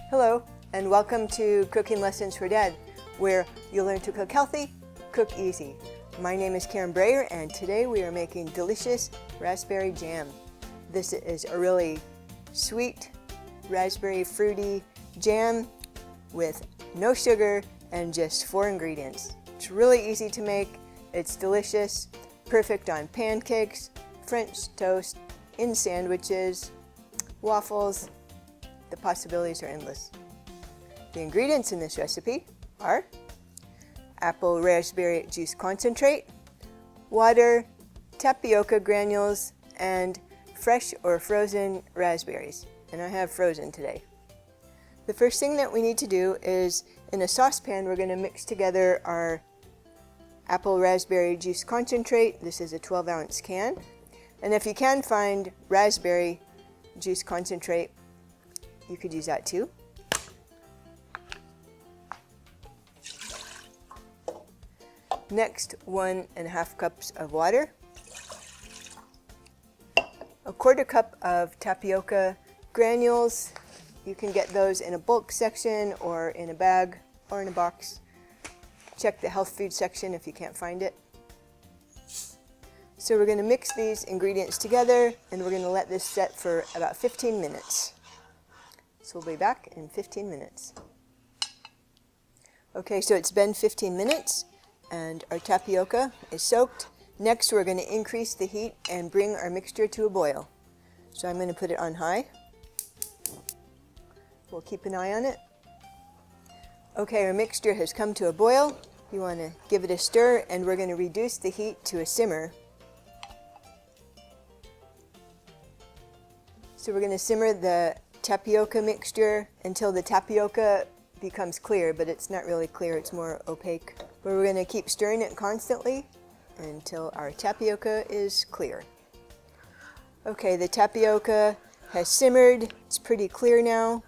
Hello, and welcome to Cooking Lessons for Dad, where you'll learn to cook healthy, cook easy. My name is Breyer, and today we are making delicious raspberry jam. This is a really sweet, raspberry fruity jam with no sugar and just 4 ingredients. It's really easy to make, it's delicious, perfect on pancakes, French toast, in sandwiches, waffles. The possibilities are endless. The ingredients in this recipe are apple raspberry juice concentrate, water, tapioca granules, and fresh or frozen raspberries. And I have frozen today. The first thing that we need to do is, in a saucepan, we're going to mix together our apple raspberry juice concentrate. This is a 12-ounce can. And if you can find raspberry juice concentrate, you could use that too. Next, 1.5 cups of water, 1/4 cup of tapioca granules. You can get those in a bulk section or in a bag or in a box. Check the health food section if you can't find it. So we're going to mix these ingredients together, and we're going to let this set for about 15 minutes. So we'll be back in 15 minutes. Okay, so it's been 15 minutes and our tapioca is soaked. Next, we're going to increase the heat and bring our mixture to a boil. So I'm going to put it on high. We'll keep an eye on it. Okay, our mixture has come to a boil. You want to give it a stir, and we're going to reduce the heat to a simmer. So we're going to simmer the tapioca mixture until the tapioca becomes clear, but it's not really clear, it's more opaque. But we're going to keep stirring it constantly until our tapioca is clear. Okay, the tapioca has simmered. It's pretty clear now.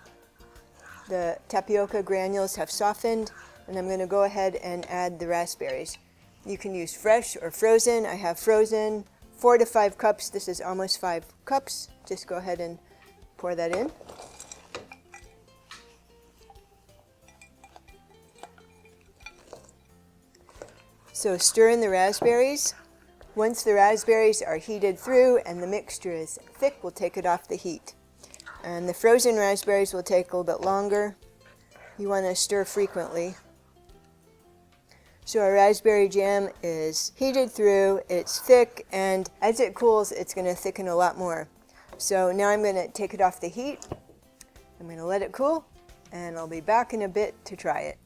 The tapioca granules have softened, and I'm going to go ahead and add the raspberries. You can use fresh or frozen. I have frozen, 4 to 5 cups. This is almost 5 cups. Just go ahead and pour that in. So stir in the raspberries. Once the raspberries are heated through and the mixture is thick, we'll take it off the heat. And the frozen raspberries will take a little bit longer. You want to stir frequently. So our raspberry jam is heated through, it's thick, and as it cools, it's going to thicken a lot more. So now I'm going to take it off the heat. I'm going to let it cool, and I'll be back in a bit to try it.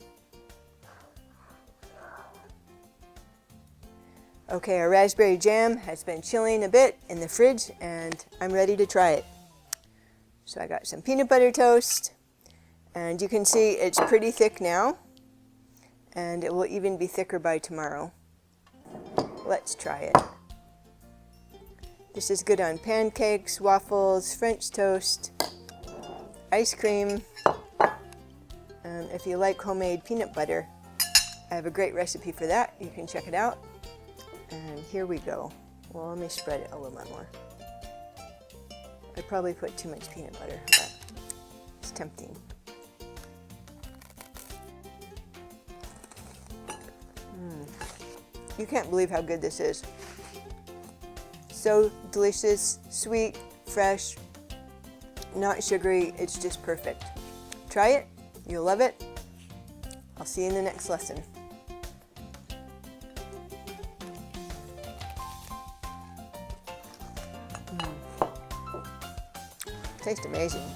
Okay, our raspberry jam has been chilling a bit in the fridge, and I'm ready to try it. So I got some peanut butter toast, and you can see it's pretty thick now, and it will even be thicker by tomorrow. Let's try it. This is good on pancakes, waffles, French toast, ice cream, and if you like homemade peanut butter, I have a great recipe for that. You can check it out. And here we go. Well, let me spread it a little bit more. I probably put too much peanut butter, but it's tempting. You can't believe how good this is. So delicious, sweet, fresh, not sugary. It's just perfect. Try it. You'll love it. I'll see you in the next lesson. Tastes amazing.